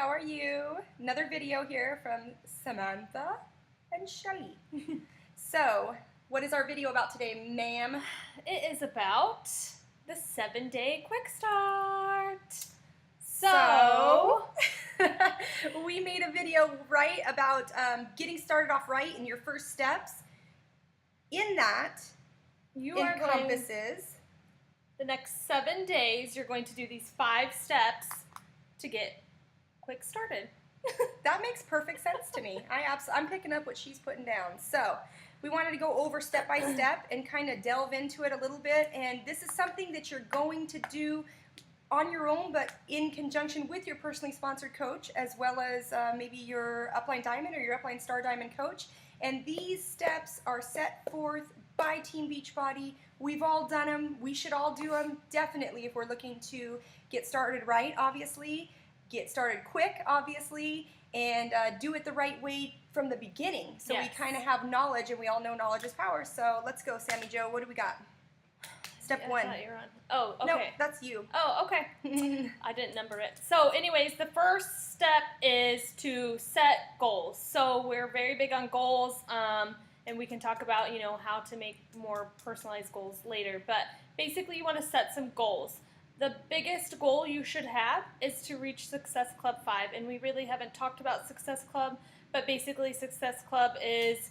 how are you? Another video here from Samantha and Shelly. So, what is our video about today, ma'am? It is about the 7-day quick start. So we made a video about getting started off right in your first steps. In that, you are encompasses the next 7 days. You're going to do these 5 steps to get quick started. That makes perfect sense to me. I'm picking up what she's putting down. So we wanted to go over step by step and kind of delve into it a little bit. And this is something that you're going to do on your own, but in conjunction with your personally sponsored coach, as well as maybe your Upline Diamond or your Upline Star Diamond coach. And these steps are set forth by Team Beachbody. We've all done them. We should all do them, definitely, if we're looking to get started right, obviously, get started quick, obviously, and do it the right way from the beginning. So yes. We kind of have knowledge, and we all know knowledge is power. So let's go, Sammy Jo. What do we got? Step 1. I thought you were on. Oh, okay. No, that's you. Oh, okay. I didn't number it. So anyways, the first step is to set goals. So we're very big on goals, and we can talk about, how to make more personalized goals later. But basically, you want to set some goals. The biggest goal you should have is to reach Success Club 5. And we really haven't talked about Success Club, but basically Success Club is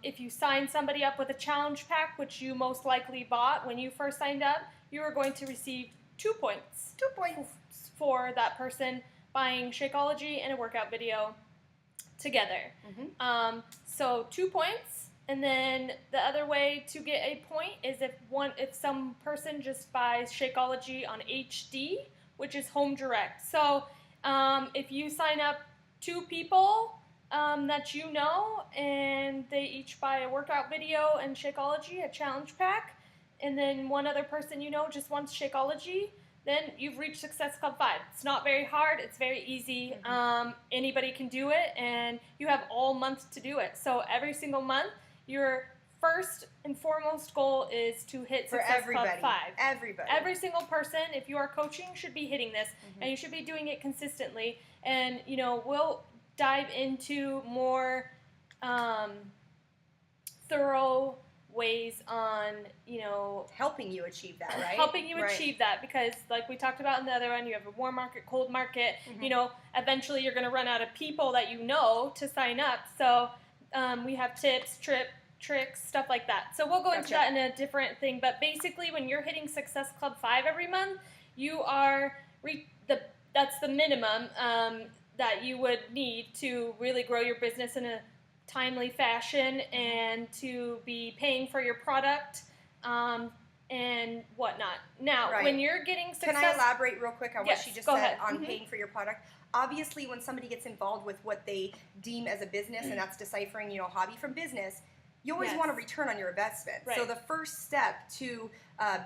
if you sign somebody up with a challenge pack, which you most likely bought when you first signed up, you are going to receive 2 points. 2 points. For that person buying Shakeology and a workout video together. Mm-hmm. So 2 points. And then the other way to get a point is if some person just buys Shakeology on HD, which is home direct. So if you sign up 2 people that you know, and they each buy a workout video and Shakeology, a challenge pack, and then one other person you know just wants Shakeology, then you've reached Success Club 5. It's not very hard. It's very easy. Mm-hmm. Anybody can do it, and you have all month to do it. So every single month, your first and foremost goal is to hit Success Club 5. Everybody. Every single person, if you are coaching, should be hitting this, and you should be doing it consistently. And, we'll dive into more thorough ways on, helping you achieve that, right? Helping you achieve that, because like we talked about in the other one, you have a warm market, cold market. Eventually you're going to run out of people that you know to sign up. So we have tips, tricks, stuff like that. So we'll go into that in a different thing. But basically, when you're hitting Success Club 5 every month, you are that's the minimum that you would need to really grow your business in a timely fashion and to be paying for your product and whatnot. Now, when you're getting success... Can I elaborate real quick on what she just said on paying for your product? Obviously, when somebody gets involved with what they deem as a business, and that's deciphering, hobby from business, you always want a return on your investment. Right. So the first step to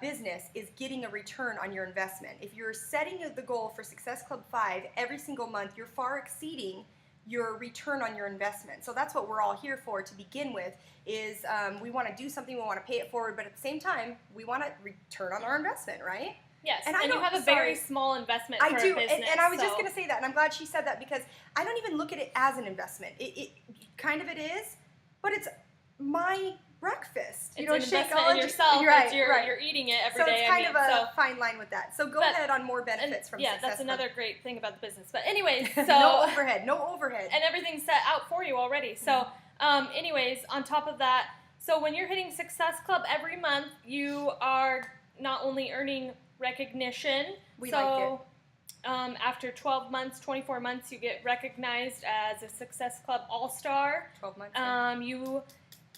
business is getting a return on your investment. If you're setting the goal for Success Club 5 every single month, you're far exceeding your return on your investment. So that's what we're all here for to begin with, is we want to do something, we want to pay it forward, but at the same time, we want to return on our investment, right? Yes, and you have a very small investment for a business. And I was just going to say that, and I'm glad she said that, because I don't even look at it as an investment. It kind of it is, but it's my breakfast. It's an investment in yourself. You're eating it every day. So it's kind of a fine line with that. So go ahead on more benefits from Success Club. That's another great thing about the business. But anyways, so no overhead. And everything's set out for you already. So anyways, on top of that, so when you're hitting Success Club every month, you are not only earning recognition. After 12 months, 24 months, you get recognized as a Success Club All-Star. 12 months.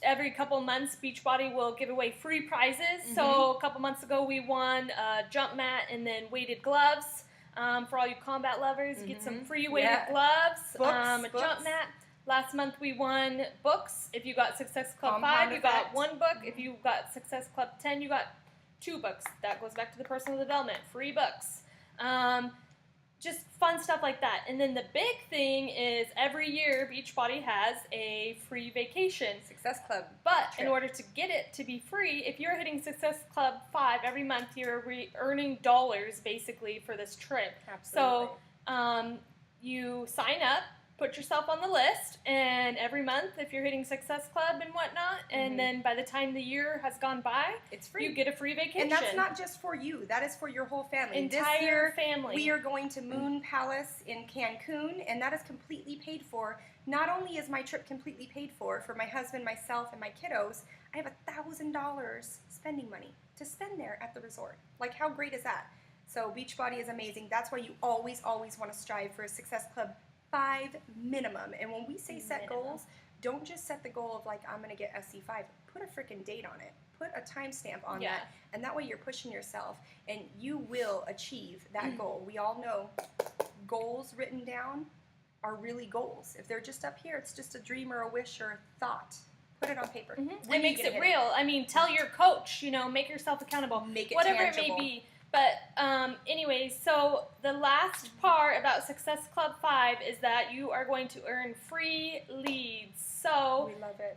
Every couple months, Beachbody will give away free prizes. So a couple months ago, we won a jump mat and then weighted gloves. For all you combat lovers, get some free weighted gloves, a jump mat. Last month, we won books. If you got Success Club 5, you got 1 book. If you got Success Club 10, you got 2 books. That goes back to the personal development, free books. Just fun stuff like that. And then the big thing is every year Beachbody has a free vacation. Success Club But trip. In order to get it to be free, if you're hitting Success Club 5 every month, you're earning dollars basically for this trip. Absolutely. So you sign up, put yourself on the list, and every month, if you're hitting Success Club and whatnot, and then by the time the year has gone by, it's free. You get a free vacation. And that's not just for you. That is for your whole family. Entire this year, family. We are going to Moon Palace in Cancun, and that is completely paid for. Not only is my trip completely paid for my husband, myself, and my kiddos, I have $1,000 spending money to spend there at the resort. Like, how great is that? So Beachbody is amazing. That's why you always, always want to strive for a Success Club 5 minimum. And when we say set goals, don't just set the goal of like, I'm going to get SC5. Put a freaking date on it. Put a timestamp on that. And that way you're pushing yourself and you will achieve that goal. We all know goals written down are really goals. If they're just up here, it's just a dream or a wish or a thought. Put it on paper. It makes it real. I mean, tell your coach, make yourself accountable. Make it whatever tangible. It may be. But anyways, so the last part about Success Club 5 is that you are going to earn free leads. So we love it.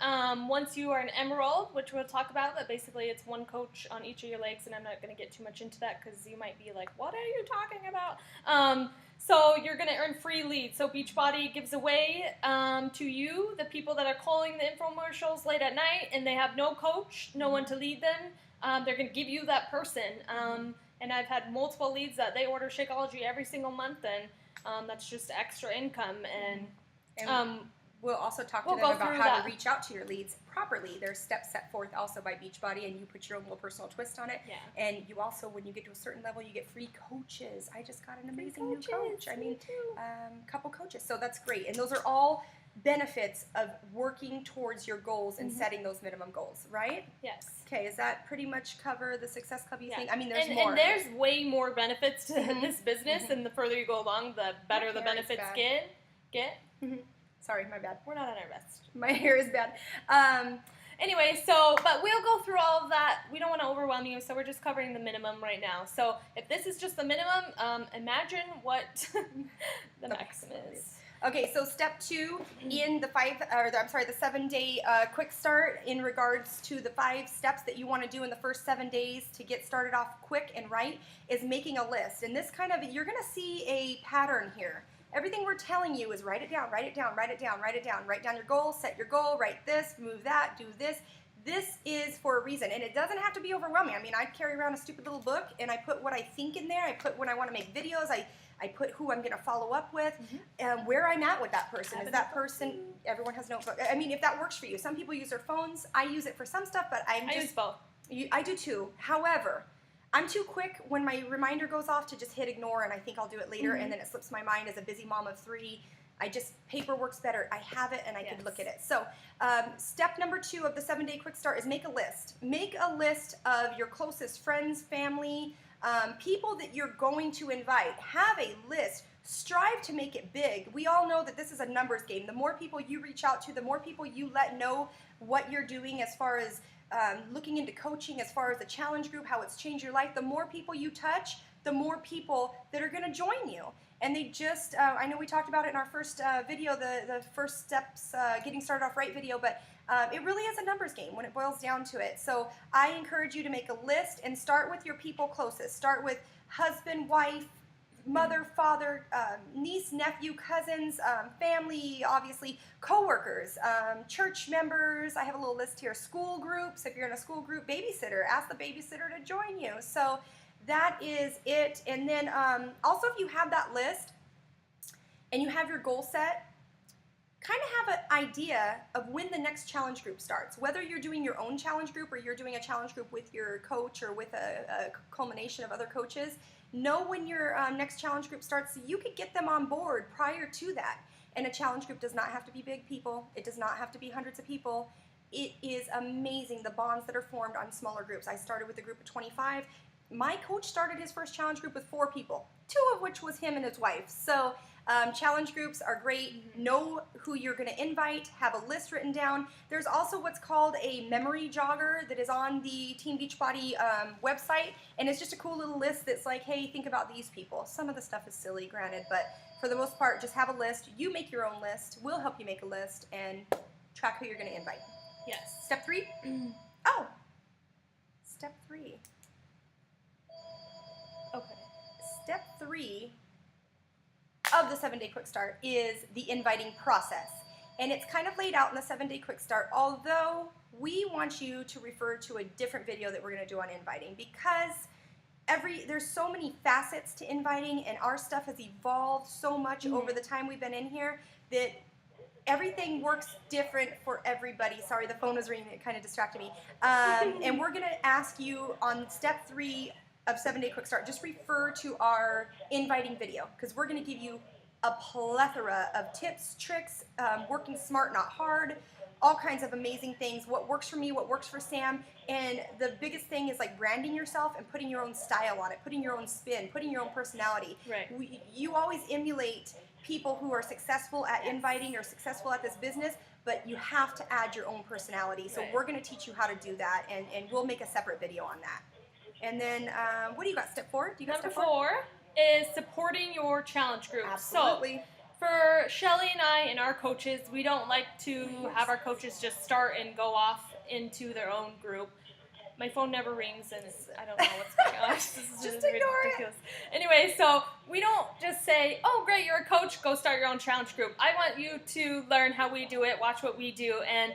Once you are an emerald, which we'll talk about, but basically it's one coach on each of your legs, and I'm not going to get too much into that because you might be like, what are you talking about? So you're going to earn free leads. So Beachbody gives away to you the people that are calling the infomercials late at night and they have no coach, no one to lead them. They're going to give you that person. And I've had multiple leads that they order Shakeology every single month, and that's just extra income. And we'll also talk to them about how to reach out to your leads properly. There's steps set forth also by Beachbody, and you put your own little personal twist on it. Yeah. And you also, when you get to a certain level, you get free coaches. I just got an amazing new coach. I mean, couple coaches. So that's great. And those are all benefits of working towards your goals and setting those minimum goals, right? Yes. Okay, does that pretty much cover the Success Club, you think? I mean, there's more. And there's way more benefits to this business, and the further you go along, the better the benefits get. Sorry, my bad. We're not on our best. My hair is bad. Anyway, but we'll go through all of that. We don't want to overwhelm you, so we're just covering the minimum right now. So if this is just the minimum, imagine what the maximum is. Okay, so step 2 in the 7-day quick start in regards to the 5 steps that you want to do in the first 7 days to get started off quick and right is making a list. And this you're going to see a pattern here. Everything we're telling you is write it down, write it down, write it down, write it down. Write down your goal, set your goal, write this, move that, do this. This is for a reason, and it doesn't have to be overwhelming. I mean, I carry around a stupid little book, and I put what I think in there. I put when I want to make videos. I put who I'm going to follow up with, where I'm at with that person. Is that person, everyone has notebook. I mean, if that works for you. Some people use their phones. I use it for some stuff, but I use both. I do too. However, I'm too quick when my reminder goes off to just hit ignore, and I think I'll do it later, and then it slips my mind as a busy mom of 3. Paper works better. I have it, and I can look at it. So step number 2 of the 7-day quick start is make a list. Make a list of your closest friends, family, people that you're going to invite. Have a list. Strive to make it big. We all know that this is a numbers game. The more people you reach out to, the more people you let know what you're doing as far as looking into coaching, as far as the challenge group, how it's changed your life, the more people you touch, the more people that are going to join you. And they just, I know we talked about it in our first video, the first steps, getting started off right video, but it really is a numbers game when it boils down to it. So I encourage you to make a list and start with your people closest. Start with husband, wife, mother, father, niece, nephew, cousins, family, obviously, coworkers, church members. I have a little list here. School groups. If you're in a school group, babysitter. Ask the babysitter to join you. So that is it. And then also, if you have that list and you have your goal set, kind of have an idea of when the next challenge group starts. Whether you're doing your own challenge group or you're doing a challenge group with your coach or with a culmination of other coaches, know when your next challenge group starts so you could get them on board prior to that. And a challenge group does not have to be big people. It does not have to be hundreds of people. It is amazing the bonds that are formed on smaller groups. I started with a group of 25. My coach started his first challenge group with 4 people, 2 of which was him and his wife. So challenge groups are great. Know who you're going to invite. Have a list written down. There's also what's called a memory jogger that is on the Team Beachbody website, and it's just a cool little list that's like, hey, think about these people. Some of the stuff is silly, granted, but for the most part, just have a list. You make your own list. We'll help you make a list and track who you're going to invite. Yes. Step 3? Oh, step 3. Okay. Step 3 of the 7-Day Quick Start is the inviting process. And it's kind of laid out in the 7-Day Quick Start, although we want you to refer to a different video that we're going to do on inviting, because there's so many facets to inviting, and our stuff has evolved so much over the time we've been in here that everything works different for everybody. Sorry, the phone was ringing. It kind of distracted me. And we're going to ask you on step 3 of 7-Day Quick Start, just refer to our inviting video, because we're going to give you a plethora of tips, tricks, working smart, not hard, all kinds of amazing things, what works for me, what works for Sam, and the biggest thing is like branding yourself and putting your own style on it, putting your own spin, putting your own personality. Right. You always emulate people who are successful at inviting or successful at this business, but you have to add your own personality. So we're going to teach you how to do that, and we'll make a separate video on that. And then, what do you got, step 4? Do you got Number step 4? 4 is supporting your challenge group. Absolutely. So, for Shelly and I and our coaches, we don't like to have our coaches just start and go off into their own group. My phone never rings, and I don't know what's going on. This is Just ignore ridiculous. Anyway, so we don't just say, oh, great, you're a coach, go start your own challenge group. I want you to learn how we do it, watch what we do, and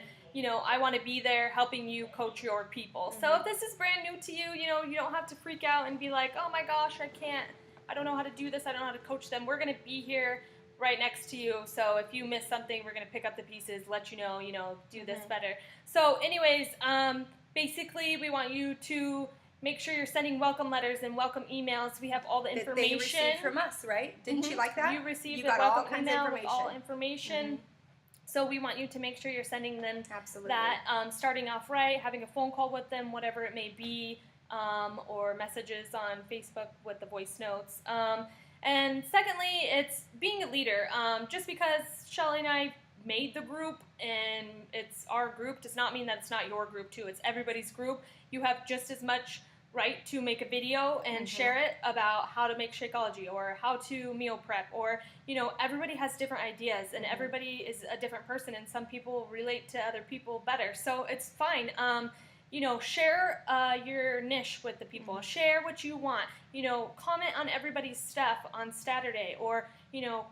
I want to be there helping you coach your people. So if this is brand new to you, you don't have to freak out and be like, oh my gosh, I don't know how to do this, I don't know how to coach them. We're going to be here right next to you. So if you miss something, we're going to pick up the pieces, let you know, do this better. So anyways, basically we want you to make sure you're sending welcome letters and welcome emails. We have all the information. That they received from us, right? Didn't you like that? You received you a got welcome all kinds email of information. with all information. So we want you to make sure you're sending them Absolutely. that, starting off right, having a phone call with them, whatever it may be, or messages on Facebook with the voice notes. And secondly, it's being a leader. Just because Shelly and I made the group and it's our group does not mean that it's not your group too. It's everybody's group. You have just as much right to make a video and share it about how to make Shakeology or how to meal prep, or everybody has different ideas and everybody is a different person, and some people relate to other people better, so it's fine. Share your niche with the people. Share what you want. Comment on everybody's stuff on Saturday, or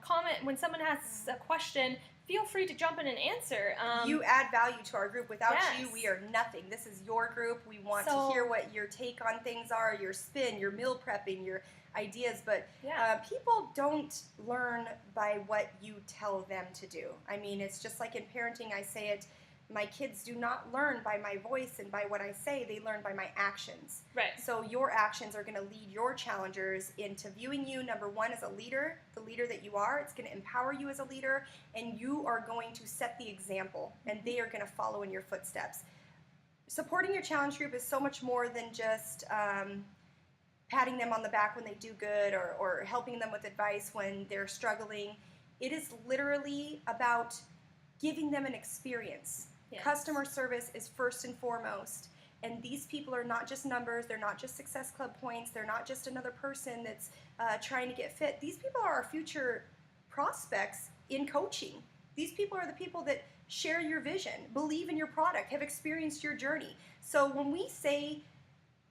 comment when someone has a question. Feel free to jump in and answer. You add value to our group. Without Yes. you, we are nothing. This is your group. We want to hear what your take on things are, your spin, your meal prepping, your ideas. But people don't learn by what you tell them to do. I mean, it's just like in parenting, I say it. My kids do not learn by my voice and by what I say. They learn by my actions. Right. So your actions are going to lead your challengers into viewing you, number one, as a leader, the leader that you are. It's going to empower you as a leader, and you are going to set the example, and they are going to follow in your footsteps. Supporting your challenge group is so much more than just patting them on the back when they do good, or helping them with advice when they're struggling. It is literally about giving them an experience. Yes. Customer service is first and foremost. And these people are not just numbers. They're not just Success Club points. They're not just another person that's trying to get fit. These people are our future prospects in coaching. These people are the people that share your vision, believe in your product, have experienced your journey. So when we say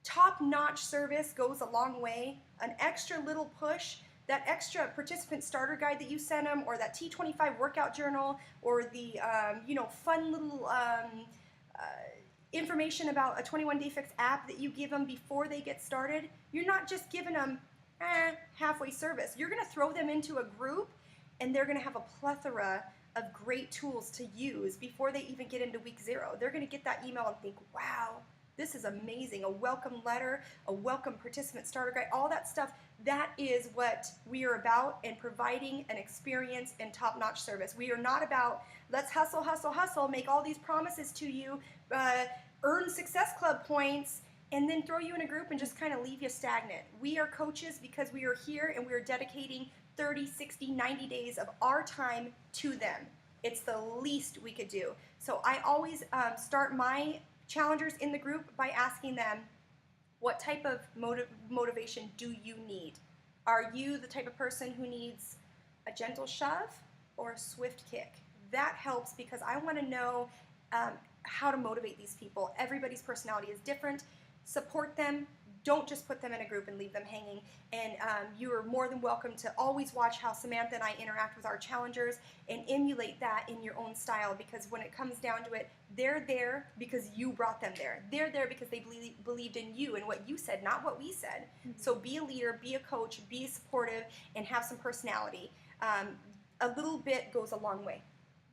top-notch service goes a long way, an extra little push, that extra participant starter guide that you send them, or that T25 workout journal, or the fun little information about a 21-Day Fix app that you give them before they get started, you're not just giving them halfway service. You're going to throw them into a group, and they're going to have a plethora of great tools to use before they even get into week 0. They're going to get that email and think, wow, this is amazing. A welcome letter, a welcome participant starter guide, all that stuff. That is what we are about, in providing an experience and top-notch service. We are not about, let's hustle, hustle, hustle, make all these promises to you, earn Success Club points, and then throw you in a group and just kind of leave you stagnant. We are coaches because we are here and we are dedicating 30, 60, 90 days of our time to them. It's the least we could do. So I always start my challengers in the group by asking them, what type of motivation do you need? Are you the type of person who needs a gentle shove or a swift kick? That helps, because I want to know how to motivate these people. Everybody's personality is different. Support them. Don't just put them in a group and leave them hanging. And you are more than welcome to always watch how Samantha and I interact with our challengers and emulate that in your own style, because when it comes down to it, they're there because you brought them there. They're there because they believed in you and what you said, not what we said. So be a leader, be a coach, be supportive, and have some personality. A little bit goes a long way.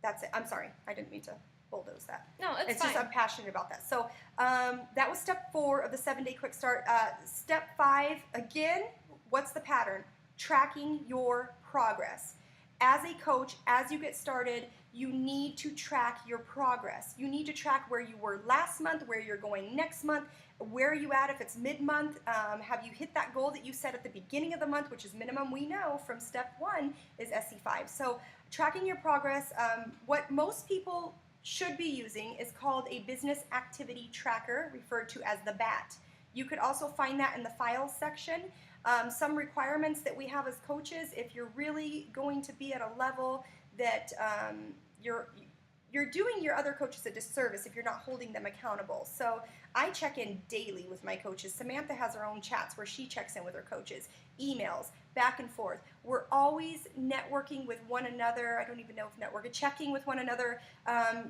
That's it. I'm sorry. I didn't mean to bulldoze that. No, it's just fine. I'm passionate about that. So that was step 4 of the 7-day quick start. Step 5, again, what's the pattern? Tracking your progress. As a coach, as you get started, you need to track your progress. You need to track where you were last month, where you're going next month, where are you at if it's mid-month. Have you hit that goal that you set at the beginning of the month, which is minimum, we know from step 1 is SC5. So tracking your progress, what most people should be using is called a business activity tracker, referred to as the BAT. You could also find that in the files section. Some requirements that we have as coaches, if you're really going to be at a level that you're doing your other coaches a disservice if you're not holding them accountable. So I check in daily with my coaches. Samantha has her own chats where she checks in with her coaches, emails, back and forth. We're always networking with one another. I don't even know if networking, checking with one another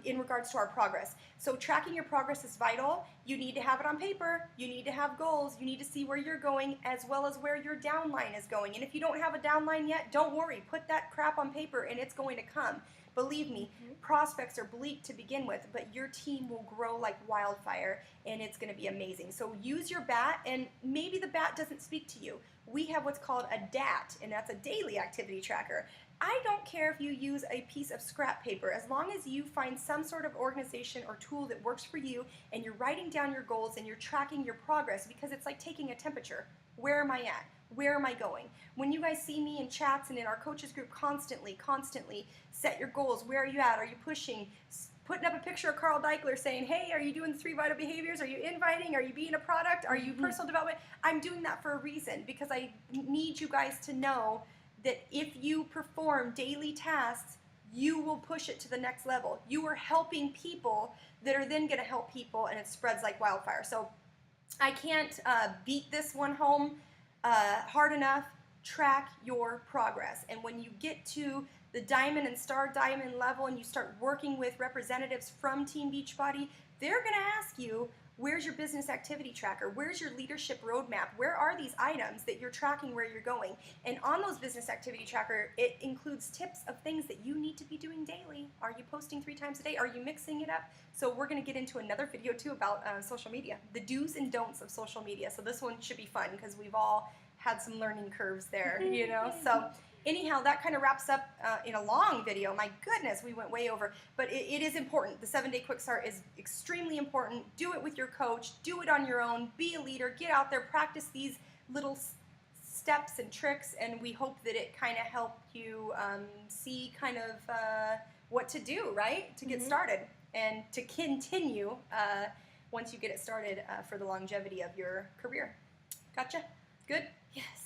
in regards to our progress. So tracking your progress is vital. You need to have it on paper. You need to have goals. You need to see where you're going as well as where your downline is going. And if you don't have a downline yet, don't worry. Put that crap on paper and it's going to come. Believe me, prospects are bleak to begin with, but your team will grow like wildfire and it's going to be amazing. So use your BAT, and maybe the BAT doesn't speak to you. We have what's called a DAT, and that's a daily activity tracker. I don't care if you use a piece of scrap paper, as long as you find some sort of organization or tool that works for you and you're writing down your goals and you're tracking your progress, because it's like taking a temperature. Where am I at? Where am I going? When you guys see me in chats and in our coaches group constantly set your goals. Where are you at? Are you pushing? Putting up a picture of Carl Deichler saying, hey, are you doing the 3 vital behaviors? Are you inviting? Are you being a product? Are you personal development? I'm doing that for a reason, because I need you guys to know that if you perform daily tasks, you will push it to the next level. You are helping people that are then going to help people, and it spreads like wildfire. So I can't beat this one home hard enough. Track your progress. And when you get to the diamond and star diamond level and you start working with representatives from Team Beachbody, they're going to ask you, where's your business activity tracker? Where's your leadership roadmap? Where are these items that you're tracking where you're going? And on those business activity tracker, it includes tips of things that you need to be doing daily. Are you posting 3 times a day? Are you mixing it up? So we're going to get into another video too about social media, the do's and don'ts of social media. So this one should be fun because we've all had some learning curves there, you know. So anyhow, that kind of wraps up in a long video. My goodness, we went way over. But it is important. The 7-day quick start is extremely important. Do it with your coach. Do it on your own. Be a leader. Get out there. Practice these little steps and tricks. And we hope that it kind of helped you see kind of what to do, right? To get started and to continue once you get it started for the longevity of your career. Gotcha? Good? Yes.